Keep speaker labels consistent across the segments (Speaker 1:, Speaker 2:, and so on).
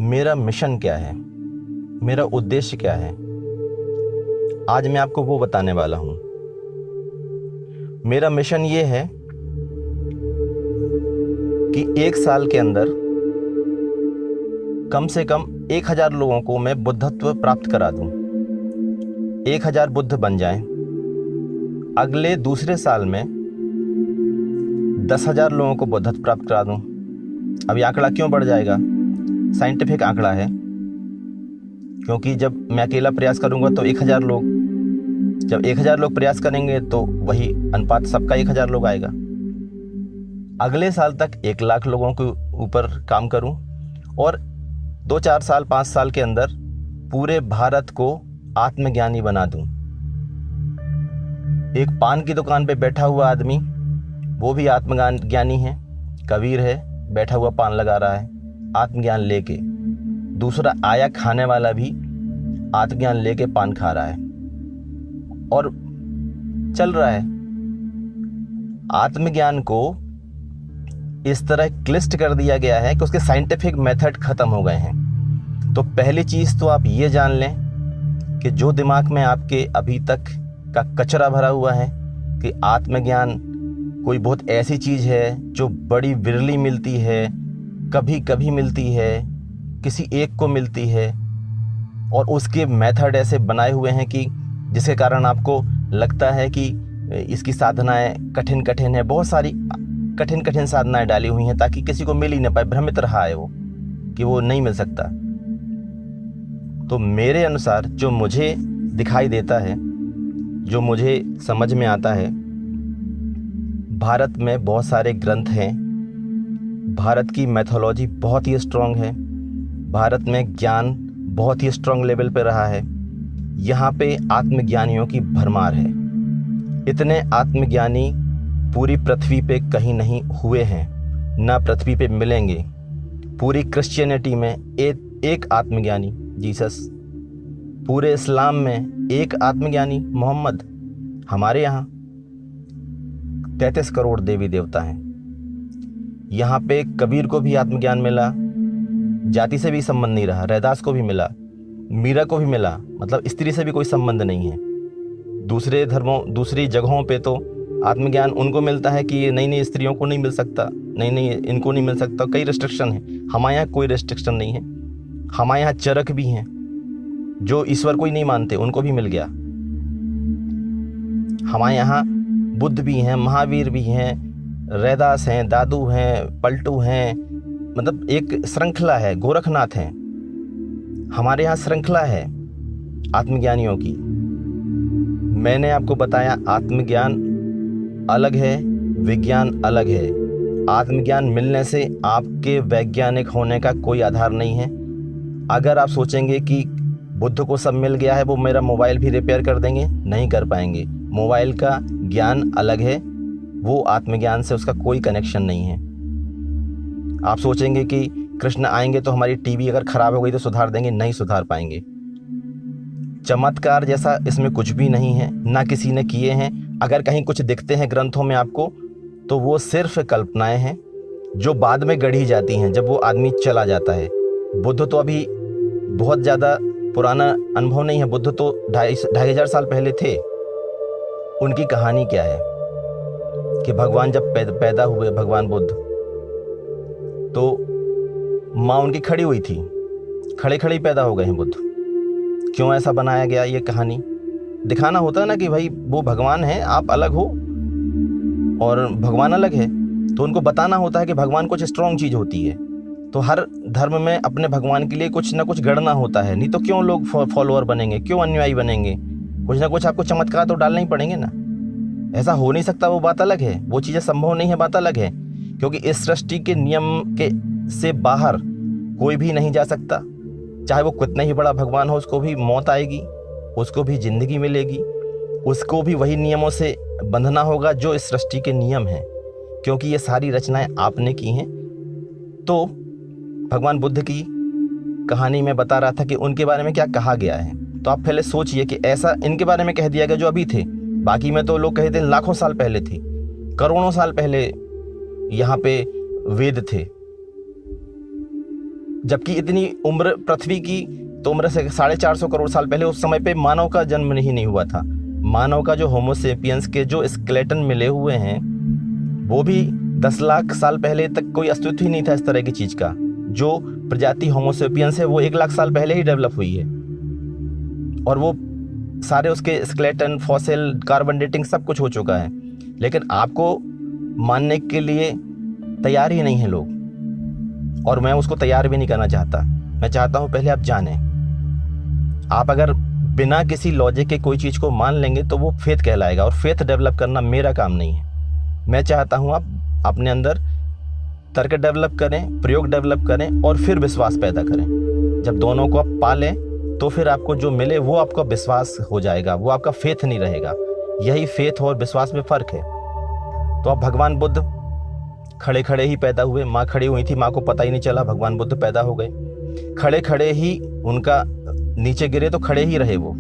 Speaker 1: मेरा मिशन क्या है, मेरा उद्देश्य क्या है, आज मैं आपको वो बताने वाला हूँ। मेरा मिशन ये है कि 1 साल के अंदर कम से कम 1000 लोगों को मैं बुद्धत्व प्राप्त करा दूँ। 1000 बुद्ध बन जाएं। अगले दूसरे साल में 10,000 लोगों को बुद्धत्व प्राप्त करा दूँ। अब ये आंकड़ा क्यों बढ़ जाएगा? साइंटिफिक आंकड़ा है, क्योंकि जब मैं अकेला प्रयास करूंगा तो 1000 लोग, जब 1000 लोग प्रयास करेंगे तो वही अनुपात सबका 1000 लोग आएगा। अगले साल तक 1 लाख लोगों के ऊपर काम करूं और 2-4 साल 5 साल के अंदर पूरे भारत को आत्मज्ञानी बना दूं। एक पान की दुकान पे बैठा हुआ आदमी, वो भी आत्मज्ञानी है, कबीर है, बैठा हुआ पान लगा रहा है आत्मज्ञान लेके। दूसरा आया खाने वाला भी आत्मज्ञान लेके पान खा रहा है और चल रहा है। आत्मज्ञान को इस तरह क्लिष्ट कर दिया गया है कि उसके साइंटिफिक मेथड खत्म हो गए हैं। तो पहली चीज़ तो आप ये जान लें कि जो दिमाग में आपके अभी तक का कचरा भरा हुआ है कि आत्मज्ञान कोई बहुत ऐसी चीज़ है जो बड़ी विरली मिलती है, कभी कभी मिलती है, किसी एक को मिलती है, और उसके मेथड ऐसे बनाए हुए हैं कि जिसके कारण आपको लगता है कि इसकी साधनाएं कठिन कठिन है। बहुत सारी कठिन कठिन साधनाएं डाली हुई हैं ताकि किसी को मिल ही ना पाए। भ्रमित रहा है वो कि वो नहीं मिल सकता। तो मेरे अनुसार जो मुझे दिखाई देता है, जो मुझे समझ में आता है, भारत में बहुत सारे ग्रंथ हैं, भारत की मैथोलॉजी बहुत ही स्ट्रांग है, भारत में ज्ञान बहुत ही स्ट्रांग लेवल पे रहा है। यहाँ पे आत्मज्ञानियों की भरमार है। इतने आत्मज्ञानी पूरी पृथ्वी पे कहीं नहीं हुए हैं, ना पृथ्वी पे मिलेंगे। पूरी क्रिश्चियनिटी में एक आत्मज्ञानी जीसस, पूरे इस्लाम में एक आत्मज्ञानी मोहम्मद। हमारे यहाँ 33 करोड़ देवी देवता हैं। यहाँ पे कबीर को भी आत्मज्ञान मिला, जाति से भी संबंध नहीं रहा। रैदास को भी मिला, मीरा को भी मिला, मतलब स्त्री से भी कोई संबंध नहीं है। दूसरे धर्मों, दूसरी जगहों पे तो आत्मज्ञान उनको मिलता है कि ये नई स्त्रियों को नहीं मिल सकता, नहीं इनको नहीं मिल सकता, कई रिस्ट्रिक्शन है। हमारे यहाँ कोई रिस्ट्रिक्शन नहीं है। हमारे यहाँ चरक भी हैं जो ईश्वर को ही नहीं मानते, उनको भी मिल गया। हमारे यहाँ बुद्ध भी हैं, महावीर भी हैं, रैदास हैं, दादू हैं, पलटू हैं, मतलब एक श्रृंखला है। गोरखनाथ हैं। हमारे यहाँ श्रृंखला है आत्मज्ञानियों की। मैंने आपको बताया आत्मज्ञान अलग है, विज्ञान अलग है। आत्मज्ञान मिलने से आपके वैज्ञानिक होने का कोई आधार नहीं है। अगर आप सोचेंगे कि बुद्ध को सब मिल गया है, वो मेरा मोबाइल भी रिपेयर कर देंगे, नहीं कर पाएंगे। मोबाइल का ज्ञान अलग है, वो आत्मज्ञान से उसका कोई कनेक्शन नहीं है। आप सोचेंगे कि कृष्ण आएंगे तो हमारी टीवी अगर खराब हो गई तो सुधार देंगे, नहीं सुधार पाएंगे। चमत्कार जैसा इसमें कुछ भी नहीं है, ना किसी ने किए हैं। अगर कहीं कुछ दिखते हैं ग्रंथों में आपको, तो वो सिर्फ कल्पनाएं हैं जो बाद में गढ़ी जाती हैं जब वो आदमी चला जाता है। बुद्ध तो अभी बहुत ज़्यादा पुराना अनुभव नहीं है। बुद्ध तो 2500 साल पहले थे। उनकी कहानी क्या है कि भगवान जब पैदा हुए, भगवान बुद्ध, तो माँ उनकी खड़ी हुई थी, खड़े खड़े पैदा हो गए हैं बुद्ध। क्यों ऐसा बनाया गया? ये कहानी दिखाना होता है ना कि भाई वो भगवान है, आप अलग हो और भगवान अलग है। तो उनको बताना होता है कि भगवान कुछ स्ट्रॉन्ग चीज़ होती है। तो हर धर्म में अपने भगवान के लिए कुछ ना कुछ गढ़ना होता है, नहीं तो क्यों लोग फॉलोअर बनेंगे, क्यों अनुयायी बनेंगे? कुछ ना कुछ आपको चमत्कार तो डालने ही पड़ेंगे ना। ऐसा हो नहीं सकता, वो बात अलग है। वो चीज़ें संभव नहीं है, बात अलग है। क्योंकि इस सृष्टि के नियम के से बाहर कोई भी नहीं जा सकता। चाहे वो कितना ही बड़ा भगवान हो, उसको भी मौत आएगी, उसको भी जिंदगी मिलेगी, उसको भी वही नियमों से बंधना होगा जो इस सृष्टि के नियम हैं, क्योंकि ये सारी रचनाएं आपने की हैं। तो भगवान बुद्ध की कहानी में बता रहा था कि उनके बारे में क्या कहा गया है। तो आप पहले सोचिए कि ऐसा इनके बारे में कह दिया गया जो अभी थे। बाकी में तो लोग कहते हैं लाखों साल पहले थे, करोड़ों साल पहले यहाँ पे वेद थे। जबकि इतनी उम्र पृथ्वी की तो उम्र से 450 करोड़ साल पहले उस समय पे मानव का जन्म नहीं हुआ था। मानव का जो होमोसेपियंस के जो स्केलेटन मिले हुए हैं वो भी 10 लाख साल पहले तक कोई अस्तित्व ही नहीं था इस तरह की चीज़ का। जो प्रजाति होमोसेपियंस है वो 1 लाख साल पहले ही डेवलप हुई है और वो सारे उसके स्केलेटन, फॉसिल, कार्बन डेटिंग सब कुछ हो चुका है। लेकिन आपको मानने के लिए तैयार ही नहीं है लोग, और मैं उसको तैयार भी नहीं करना चाहता। मैं चाहता हूँ पहले आप जानें। आप अगर बिना किसी लॉजिक के कोई चीज़ को मान लेंगे तो वो फेथ कहलाएगा, और फेथ डेवलप करना मेरा काम नहीं है। मैं चाहता हूँ आप अपने अंदर तर्क डेवलप करें, प्रयोग डेवलप करें और फिर विश्वास पैदा करें। जब दोनों को आप पालें तो फिर आपको जो मिले वो आपका विश्वास हो जाएगा, वो आपका फेथ नहीं रहेगा। यही फेथ और विश्वास में फ़र्क है। तो अब भगवान बुद्ध खड़े खड़े ही पैदा हुए। माँ खड़ी हुई थी, माँ को पता ही नहीं चला, भगवान बुद्ध पैदा हो गए। खड़े खड़े ही उनका नीचे गिरे तो खड़े ही रहे वो।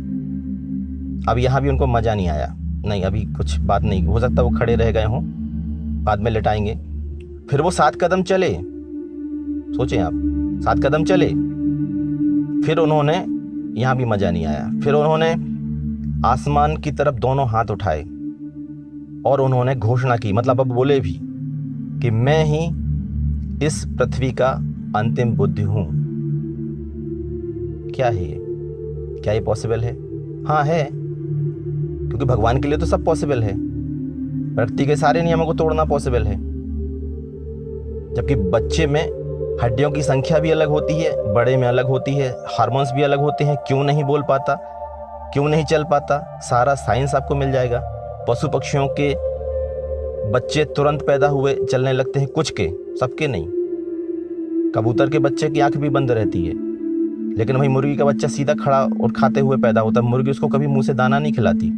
Speaker 1: अब यहाँ भी उनको मज़ा नहीं आया, नहीं अभी कुछ बात नहीं, हो सकता वो खड़े रह गए हों, बाद में लेटाएंगे। फिर वो 7 कदम चले, सोचें आप, 7 कदम चले। फिर उन्होंने, यहाँ भी मज़ा नहीं आया, फिर उन्होंने आसमान की तरफ दोनों हाथ उठाए और उन्होंने घोषणा की, मतलब अब बोले भी कि मैं ही इस पृथ्वी का अंतिम बुद्ध हूँ। क्या है ये? क्या ये पॉसिबल है? हाँ है, क्योंकि भगवान के लिए तो सब पॉसिबल है। प्रकृति के सारे नियमों को तोड़ना पॉसिबल है। जबकि बच्चे में हड्डियों की संख्या भी अलग होती है, बड़े में अलग होती है, हार्मोन्स भी अलग होते हैं, क्यों नहीं बोल पाता, क्यों नहीं चल पाता, सारा साइंस आपको मिल जाएगा। पशु पक्षियों के बच्चे तुरंत पैदा हुए चलने लगते हैं, कुछ के, सबके नहीं। कबूतर के बच्चे की आंख भी बंद रहती है, लेकिन वही मुर्गी का बच्चा सीधा खड़ा और खाते हुए पैदा होता है। मुर्गी उसको कभी मुंह से दाना नहीं खिलाती,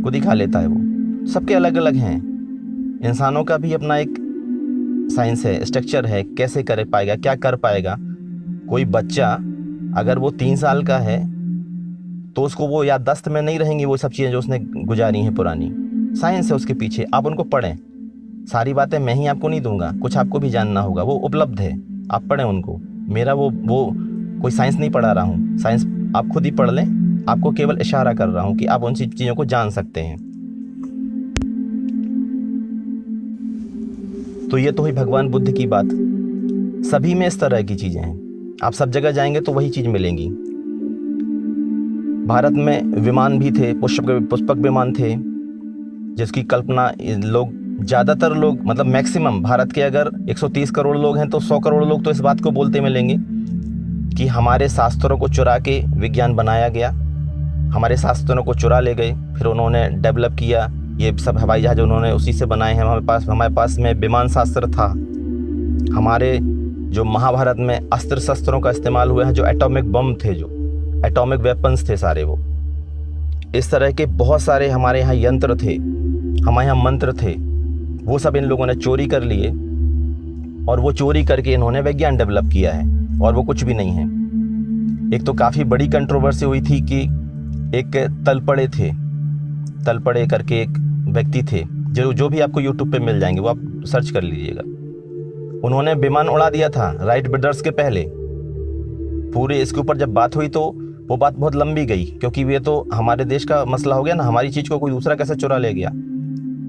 Speaker 1: खुद ही खा लेता है वो। सबके अलग अलग हैं। इंसानों का भी अपना एक साइंस है, स्ट्रक्चर है, कैसे कर पाएगा, क्या कर पाएगा। कोई बच्चा अगर वो 3 साल का है तो उसको वो याददाश्त में नहीं रहेंगी वो सब चीज़ें जो उसने गुजारी हैं पुरानी। साइंस है उसके पीछे, आप उनको पढ़ें। सारी बातें मैं ही आपको नहीं दूंगा, कुछ आपको भी जानना होगा, वो उपलब्ध है, आप पढ़ें उनको। मेरा वो कोई साइंस नहीं पढ़ा रहा हूँ, साइंस आप खुद ही पढ़ लें। आपको केवल इशारा कर रहा हूँ कि आप उन चीज़ों को जान सकते हैं। तो ये तो हुई भगवान बुद्ध की बात। सभी में इस तरह की चीज़ें हैं, आप सब जगह जाएंगे तो वही चीज़ मिलेंगी। भारत में विमान भी थे, पुष्पक विमान थे, जिसकी कल्पना लोग, ज़्यादातर लोग, मतलब मैक्सिमम भारत के अगर 130 करोड़ लोग हैं तो 100 करोड़ लोग तो इस बात को बोलते मिलेंगे कि हमारे शास्त्रों को चुरा के विज्ञान बनाया गया। हमारे शास्त्रों को चुरा ले गए, फिर उन्होंने डेवलप किया। ये सब हवाई जहाज उन्होंने उसी से बनाए हैं। हमारे पास में विमान शास्त्र था। हमारे जो महाभारत में अस्त्र शस्त्रों का इस्तेमाल हुआ है, जो एटॉमिक बम थे, जो एटॉमिक वेपन्स थे सारे, वो इस तरह के बहुत सारे हमारे यहाँ यंत्र थे, हमारे यहाँ मंत्र थे, वो सब इन लोगों ने चोरी कर लिए और वो चोरी करके इन्होंने विज्ञान डेवलप किया है, और वो कुछ भी नहीं है। एक तो काफ़ी बड़ी कंट्रोवर्सी हुई थी कि एक तलपड़े करके एक व्यक्ति थे, जो भी आपको यूट्यूब पे मिल जाएंगे, वो आप सर्च कर लीजिएगा। उन्होंने विमान उड़ा दिया था राइट ब्रदर्स के पहले। पूरे इसके ऊपर जब बात हुई तो वो बात बहुत लंबी गई, क्योंकि ये तो हमारे देश का मसला हो गया ना, हमारी चीज़ को कोई दूसरा कैसे चुरा ले गया।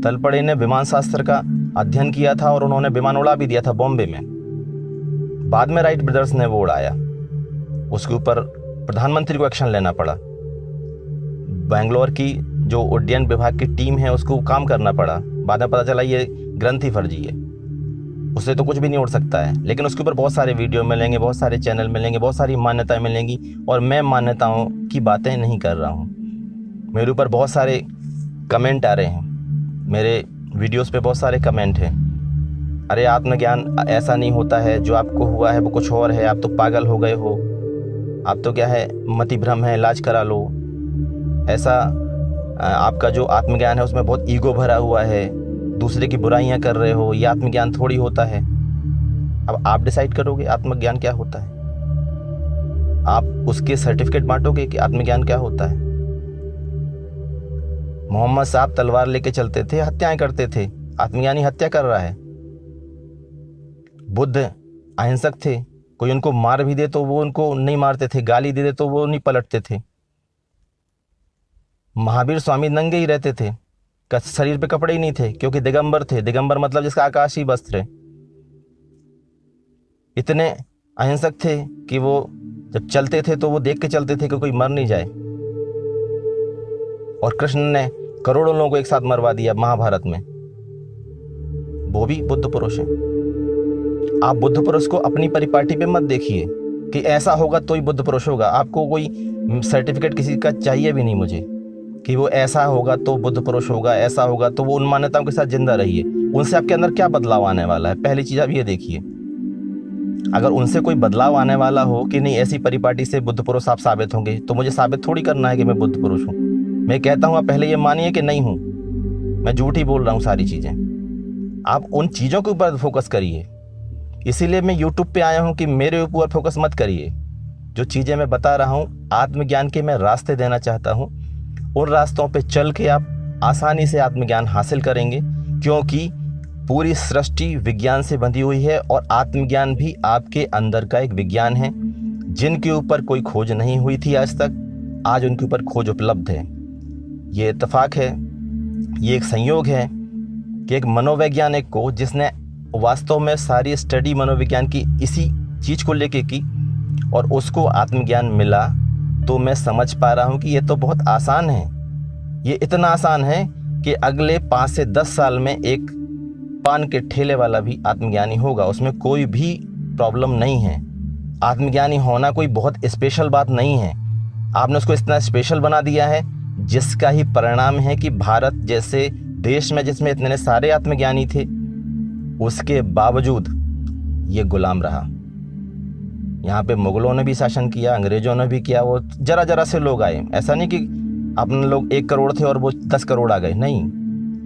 Speaker 1: तलपड़े ने विमान शास्त्र का अध्ययन किया था और उन्होंने विमान उड़ा भी दिया था बॉम्बे में। बाद में राइट ब्रदर्स ने वो उड़ाया, उसके ऊपर प्रधानमंत्री को एक्शन लेना पड़ा। बेंगलोर की जो उड्डयन विभाग की टीम है उसको काम करना पड़ा। बाद में पता चला ये ग्रंथि फर्जी है, उससे तो कुछ भी नहीं उड़ सकता है। लेकिन उसके ऊपर बहुत सारे वीडियो मिलेंगे, बहुत सारे चैनल मिलेंगे, बहुत सारी मान्यताएं मिलेंगी, और मैं मान्यताओं की बातें नहीं कर रहा हूँ। मेरे ऊपर बहुत सारे कमेंट आ रहे हैं, मेरे वीडियोस पे बहुत सारे कमेंट हैं, अरे आत्मज्ञान ऐसा नहीं होता है, जो आपको हुआ है वो कुछ और है, आप तो पागल हो गए हो, आप तो क्या है मति भ्रम है, इलाज करा लो। ऐसा आपका जो आत्मज्ञान है उसमें बहुत ईगो भरा हुआ है, दूसरे की बुराइयां कर रहे हो, ये आत्मज्ञान थोड़ी होता है। अब आप डिसाइड करोगे आत्मज्ञान क्या होता है, आप उसके सर्टिफिकेट बांटोगे कि आत्मज्ञान क्या होता है। मोहम्मद साहब तलवार लेके चलते थे, हत्याएं करते थे, आत्मज्ञानी हत्या कर रहा है। बुद्ध अहिंसक थे, कोई उनको मार भी दे तो वो उनको नहीं मारते थे, गाली दे दे तो वो नहीं पलटते थे। महावीर स्वामी नंगे ही रहते थे, शरीर पे कपड़े ही नहीं थे, क्योंकि दिगंबर थे। दिगंबर मतलब जिसका आकाशी वस्त्र है। इतने अहिंसक थे कि वो जब चलते थे तो वो देख के चलते थे कि कोई मर नहीं जाए। और कृष्ण ने करोड़ों लोगों को एक साथ मरवा दिया महाभारत में, वो भी बुद्ध पुरुष हैं। आप बुद्ध पुरुष को अपनी परिपाटी पे मत देखिए कि ऐसा होगा तो ही बुद्ध पुरुष होगा। आपको कोई सर्टिफिकेट किसी का चाहिए भी नहीं मुझे कि वो ऐसा होगा तो बुद्ध पुरुष होगा, ऐसा होगा तो वो उन मान्यताओं के साथ जिंदा रहिए। उनसे आपके अंदर क्या बदलाव आने वाला है, पहली चीज़ आप ये देखिए। अगर उनसे कोई बदलाव आने वाला हो कि नहीं ऐसी परिपाटी से बुद्ध पुरुष आप साबित होंगे, तो मुझे साबित थोड़ी करना है कि मैं बुद्ध पुरुष हूँ। मैं कहता हूँ आप पहले ये मानिए कि नहीं हूँ, मैं झूठ ही बोल रहा हूँ सारी चीज़ें। आप उन चीज़ों के ऊपर फोकस करिए। इसीलिए मैं यूट्यूब पे आया हूँ कि मेरे ऊपर फोकस मत करिए। जो चीज़ें मैं बता रहा हूँ आत्मज्ञान के मैं रास्ते देना चाहता हूँ, उन रास्तों पे चल के आप आसानी से आत्मज्ञान हासिल करेंगे, क्योंकि पूरी सृष्टि विज्ञान से बंधी हुई है और आत्मज्ञान भी आपके अंदर का एक विज्ञान है। जिनके ऊपर कोई खोज नहीं हुई थी आज तक, आज उनके ऊपर खोज उपलब्ध है। ये इत्तेफाक है, ये एक संयोग है कि एक मनोवैज्ञानिक को, जिसने वास्तव में सारी स्टडी मनोविज्ञान की इसी चीज़ को लेके की, और उसको आत्मज्ञान मिला, तो मैं समझ पा रहा हूँ कि ये तो बहुत आसान है। ये इतना आसान है कि अगले 5 से 10 साल में एक पान के ठेले वाला भी आत्मज्ञानी होगा, उसमें कोई भी प्रॉब्लम नहीं है। आत्मज्ञानी होना कोई बहुत स्पेशल बात नहीं है। आपने उसको इतना स्पेशल बना दिया है, जिसका ही परिणाम है कि भारत जैसे देश में, जिसमें इतने सारे आत्मज्ञानी थे, उसके बावजूद ये गुलाम रहा। यहाँ पे मुगलों ने भी शासन किया, अंग्रेजों ने भी किया, वो जरा जरा से लोग आए। ऐसा नहीं कि अपने लोग 1 करोड़ थे और वो 10 करोड़ आ गए, नहीं।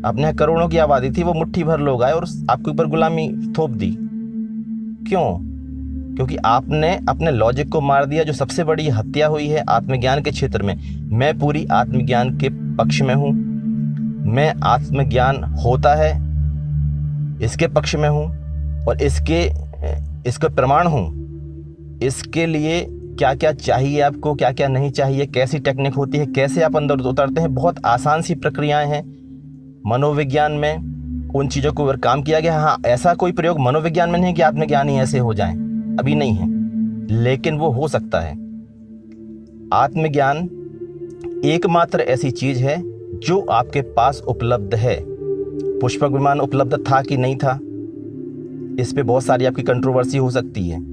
Speaker 1: अपने करोड़ों की आबादी थी, वो मुट्ठी भर लोग आए और आपके ऊपर गुलामी थोप दी। क्यों? क्योंकि आपने अपने लॉजिक को मार दिया। जो सबसे बड़ी हत्या हुई है आत्मज्ञान के क्षेत्र में, मैं पूरी आत्मज्ञान के पक्ष में हूँ। मैं आत्मज्ञान होता है इसके पक्ष में हूँ और इसके प्रमाण हूँ। इसके लिए क्या क्या चाहिए आपको, क्या क्या नहीं चाहिए, कैसी टेक्निक होती है, कैसे आप अंदर उतरते हैं, बहुत आसान सी प्रक्रियाएं हैं। मनोविज्ञान में उन चीज़ों को ऊपर काम किया गया। हाँ, ऐसा कोई प्रयोग मनोविज्ञान में नहीं कि आत्मज्ञानी ऐसे हो जाएं, अभी नहीं है, लेकिन वो हो सकता है। आत्मज्ञान एकमात्र ऐसी चीज़ है जो आपके पास उपलब्ध है। पुष्पक विमान उपलब्ध था कि नहीं था, इस पे बहुत सारी आपकी कंट्रोवर्सी हो सकती है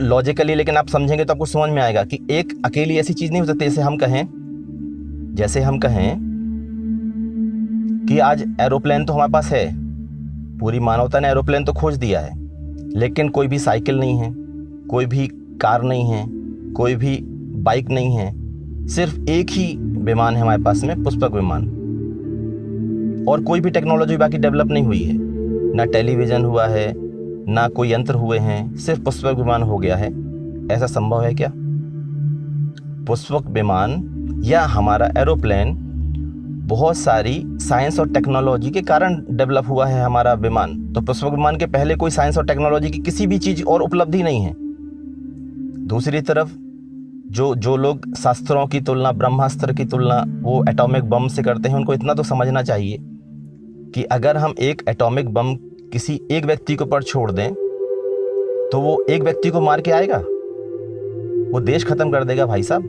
Speaker 1: लॉजिकली, लेकिन आप समझेंगे तो आपको समझ में आएगा कि एक अकेली ऐसी चीज़ नहीं हो सकती। जैसे हम कहें कि आज एरोप्लेन तो हमारे पास है, पूरी मानवता ने एरोप्लेन तो खोज दिया है, लेकिन कोई भी साइकिल नहीं है, कोई भी कार नहीं है, कोई भी बाइक नहीं है। सिर्फ एक ही विमान है हमारे पास में, पुष्पक विमान। और कोई भी टेक्नोलॉजी बाकी डेवलप नहीं हुई है, ना टेलीविज़न हुआ है, ना कोई यंत्र हुए हैं, सिर्फ पुष्पक विमान हो गया है। ऐसा संभव है क्या? पुष्पक विमान या हमारा एरोप्लेन बहुत सारी साइंस और टेक्नोलॉजी के कारण डेवलप हुआ है हमारा विमान। तो पुष्पक विमान के पहले कोई साइंस और टेक्नोलॉजी की किसी भी चीज़ और उपलब्धि नहीं है। दूसरी तरफ जो लोग शास्त्रों की तुलना, ब्रह्मास्त्र की तुलना वो एटॉमिक बम से करते हैं, उनको इतना तो समझना चाहिए कि अगर हम एक एटॉमिक बम किसी एक व्यक्ति के ऊपर छोड़ दें तो वो एक व्यक्ति को मार के आएगा, वो देश खत्म कर देगा भाई साहब।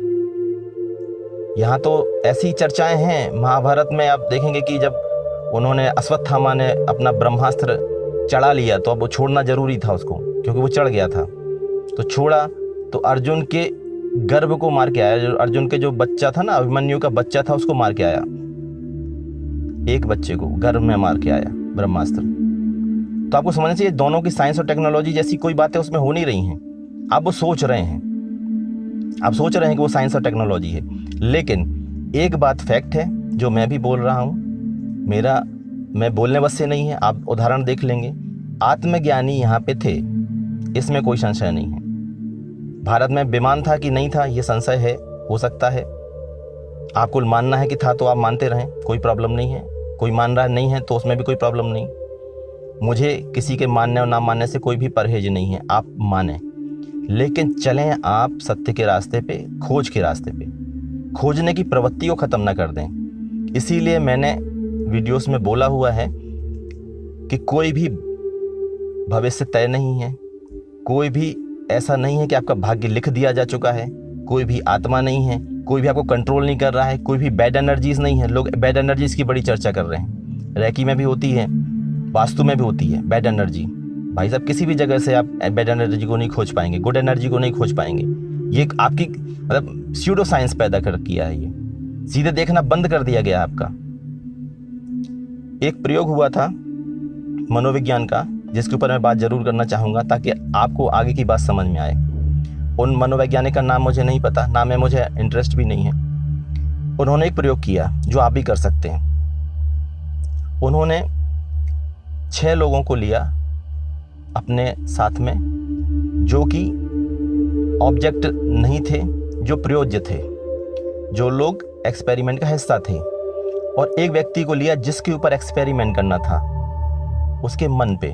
Speaker 1: यहाँ तो ऐसी चर्चाएं हैं महाभारत में, आप देखेंगे कि जब उन्होंने अश्वत्थामा ने अपना ब्रह्मास्त्र चढ़ा लिया तो अब वो छोड़ना जरूरी था उसको, क्योंकि वो चढ़ गया था। तो छोड़ा तो अर्जुन के गर्भ को मार के आया। अर्जुन के जो बच्चा था ना, अभिमन्यु का बच्चा था, उसको मार के आया। एक बच्चे को गर्भ में मार के आया ब्रह्मास्त्र। तो आपको समझना चाहिए दोनों की साइंस और टेक्नोलॉजी जैसी कोई बातें उसमें हो नहीं रही हैं। आप वो सोच रहे हैं, आप सोच रहे हैं कि वो साइंस और टेक्नोलॉजी है, लेकिन एक बात फैक्ट है जो मैं भी बोल रहा हूँ, मैं बोलने बस से नहीं है, आप उदाहरण देख लेंगे। आत्मज्ञानी यहाँ पे थे, इसमें कोई संशय नहीं है। भारत में विमान था कि नहीं था, ये संशय है, हो सकता है। आपको मानना है कि था तो आप मानते रहें, कोई प्रॉब्लम नहीं है। कोई मान रहा नहीं है तो उसमें भी कोई प्रॉब्लम नहीं। मुझे किसी के मानने और ना मानने से कोई भी परहेज नहीं है, आप माने। लेकिन चलें आप सत्य के रास्ते पे, खोज के रास्ते पे। खोजने की प्रवृत्ति को ख़त्म ना कर दें। इसीलिए मैंने वीडियोस में बोला हुआ है कि कोई भी भविष्य तय नहीं है, कोई भी ऐसा नहीं है कि आपका भाग्य लिख दिया जा चुका है, कोई भी आत्मा नहीं है, कोई भी आपको कंट्रोल नहीं कर रहा है, कोई भी बैड एनर्जीज नहीं है। लोग बैड एनर्जीज की बड़ी चर्चा कर रहे हैं, रेकी में भी होती है, वास्तु में भी होती है बैड एनर्जी। भाई साहब, किसी भी जगह से आप बैड एनर्जी को नहीं खोज पाएंगे, गुड एनर्जी को नहीं खोज पाएंगे। ये आपकी मतलब स्यूडो साइंस पैदा कर किया है, ये सीधे देखना बंद कर दिया गया आपका। एक प्रयोग हुआ था मनोविज्ञान का, जिसके ऊपर मैं बात जरूर करना चाहूँगा ताकि आपको आगे की बात समझ में आए। उन मनोवैज्ञानिक का नाम मुझे नहीं पता, ना में मुझे इंटरेस्ट भी नहीं है। उन्होंने एक प्रयोग किया जो आप भी कर सकते हैं। उन्होंने 6 लोगों को लिया अपने साथ में, जो कि ऑब्जेक्ट नहीं थे, जो प्रयोज्य थे, जो लोग एक्सपेरिमेंट का हिस्सा थे, और एक व्यक्ति को लिया जिसके ऊपर एक्सपेरिमेंट करना था, उसके मन पे।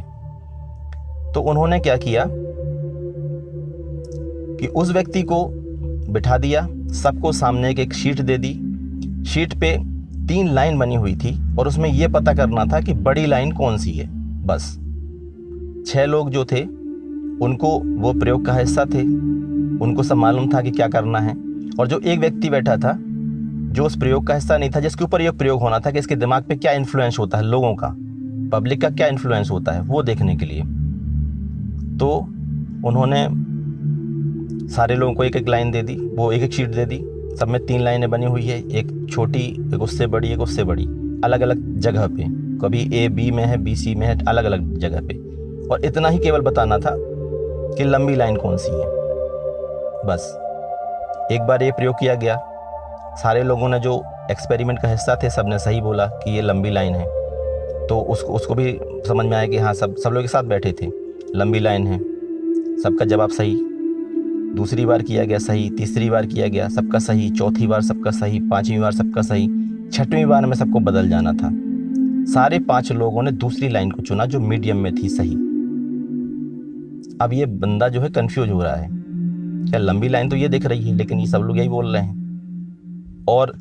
Speaker 1: तो उन्होंने क्या किया कि उस व्यक्ति को बिठा दिया, सबको सामने एक शीट दे दी। शीट पे 3 लाइन बनी हुई थी और उसमें यह पता करना था कि बड़ी लाइन कौन सी है। बस 6 लोग जो थे उनको वो प्रयोग का हिस्सा थे, उनको सब मालूम था कि क्या करना है। और जो एक व्यक्ति बैठा था जो उस प्रयोग का हिस्सा नहीं था, जिसके ऊपर ये प्रयोग होना था कि इसके दिमाग पे क्या इन्फ्लुएंस होता है, लोगों का, पब्लिक का क्या इन्फ्लुएंस होता है, वो देखने के लिए। तो उन्होंने सारे लोगों को एक एक लाइन दे दी, वो एक एक शीट दे दी। सब में 3 लाइनें बनी हुई है, एक छोटी, एक उससे बड़ी, एक उससे बड़ी, अलग अलग जगह पे, कभी ए बी में है, बी सी में है, अलग अलग जगह पे। और इतना ही केवल बताना था कि लंबी लाइन कौन सी है। बस एक बार ये प्रयोग किया गया, सारे लोगों ने जो एक्सपेरिमेंट का हिस्सा थे सब ने सही बोला कि ये लंबी लाइन है। तो उसको भी समझ में आया कि हाँ, सब लोग एक साथ बैठे थे, लंबी लाइन है। सबका जवाब सही। दूसरी बार किया गया सही, तीसरी बार किया गया सबका सही, चौथी बार सबका सही, 5वीं बार सबका सही, 6वीं बार में सबको बदल जाना था। सारे 5 लोगों ने दूसरी लाइन को चुना जो मीडियम में थी, सही। अब ये बंदा जो है कंफ्यूज हो रहा है, क्या लंबी लाइन तो ये दिख रही है लेकिन ये सब लोग यही बोल रहे हैं। और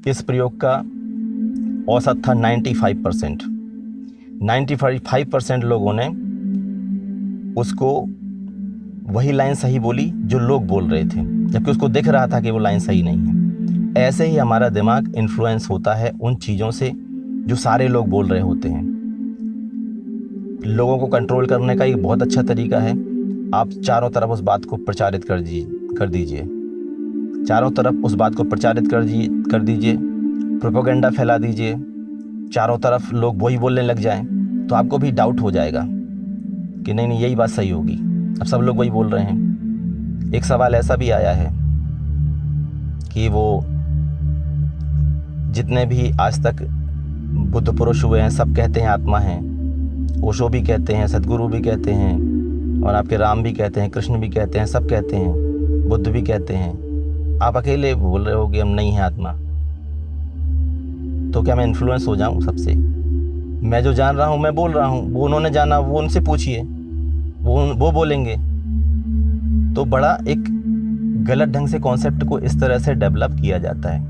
Speaker 1: इस प्रयोग का औसत था 95%। 95% लोगों ने उसको वही लाइन सही बोली जो लोग बोल रहे थे, जबकि उसको दिख रहा था कि वो लाइन सही नहीं है। ऐसे ही हमारा दिमाग इन्फ्लुएंस होता है उन चीज़ों से जो सारे लोग बोल रहे होते हैं। लोगों को कंट्रोल करने का एक बहुत अच्छा तरीका है, आप चारों तरफ उस बात को प्रचारित कर दीजिए, चारों तरफ उस बात को प्रचारित कर दीजिए, प्रोपेगेंडा फैला दीजिए, चारों तरफ लोग वही बोलने लग जाएं, तो आपको भी डाउट हो जाएगा कि नहीं यही बात सही होगी, अब सब लोग वही बोल रहे हैं। एक सवाल ऐसा भी आया है कि वो जितने भी आज तक बुद्ध पुरुष हुए हैं सब कहते हैं आत्मा है, ओशो भी कहते हैं, सदगुरु भी कहते हैं, और आपके राम भी कहते हैं, कृष्ण भी कहते हैं, सब कहते हैं, बुद्ध भी कहते हैं। आप अकेले बोल रहे हो कि हम नहीं है आत्मा। तो क्या मैं इन्फ्लुएंस हो जाऊं सबसे? मैं जो जान रहा हूं मैं बोल रहा हूं, वो उन्होंने जाना वो उनसे पूछिए, वो बोलेंगे। तो बड़ा एक गलत ढंग से कॉन्सेप्ट को इस तरह से डेवलप किया जाता है।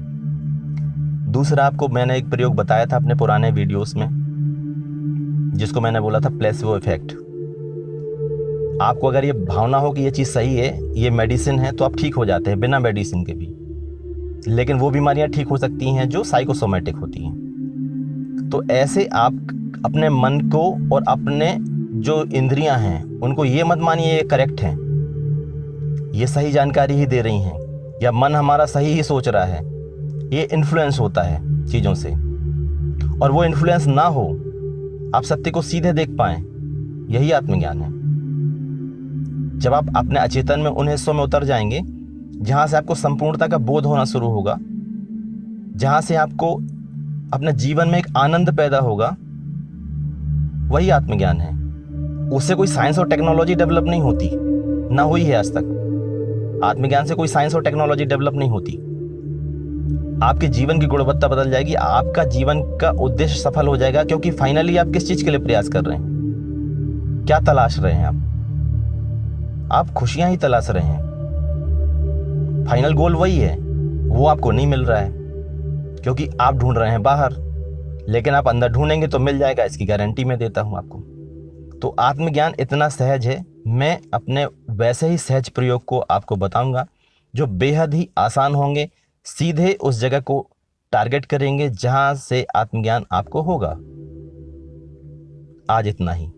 Speaker 1: दूसरा, आपको मैंने एक प्रयोग बताया था अपने पुराने वीडियोस में, जिसको मैंने बोला था प्लेसिबो इफेक्ट। आपको अगर ये भावना हो कि ये चीज़ सही है, ये मेडिसिन है, तो आप ठीक हो जाते हैं बिना मेडिसिन के भी। लेकिन वो बीमारियां ठीक हो सकती हैं जो साइकोसोमेटिक होती हैं। तो ऐसे आप अपने मन को और अपने जो इंद्रियां हैं उनको ये मत मानिए ये करेक्ट हैं, ये सही जानकारी ही दे रही हैं, या मन हमारा सही ही सोच रहा है। ये इन्फ्लुएंस होता है चीज़ों से, और वो इन्फ्लुएंस ना हो, आप सत्य को सीधे देख पाएं, यही आत्मज्ञान है। जब आप अपने अचेतन में उन हिस्सों में उतर जाएंगे जहां से आपको संपूर्णता का बोध होना शुरू होगा, जहां से आपको अपने जीवन में एक आनंद पैदा होगा, वही आत्मज्ञान है। उससे कोई साइंस और टेक्नोलॉजी डेवलप नहीं होती, ना हुई है आज तक। आत्मज्ञान से कोई साइंस और टेक्नोलॉजी डेवलप नहीं होती। आपके जीवन की गुणवत्ता बदल जाएगी, आपका जीवन का उद्देश्य सफल हो जाएगा, क्योंकि फाइनली आप किस चीज के लिए प्रयास कर रहे हैं, क्या तलाश रहे हैं आप खुशियां ही तलाश रहे हैं। फाइनल गोल वही है, वो आपको नहीं मिल रहा है क्योंकि आप ढूंढ रहे हैं बाहर, लेकिन आप अंदर ढूंढेंगे तो मिल जाएगा, इसकी गारंटी मैं देता हूं आपको। तो आत्मज्ञान इतना सहज है, मैं अपने वैसे ही सहज प्रयोग को आपको बताऊंगा जो बेहद ही आसान होंगे। सीधे उस जगह को टारगेट करेंगे जहां से आत्मज्ञान आपको होगा। आज इतना ही।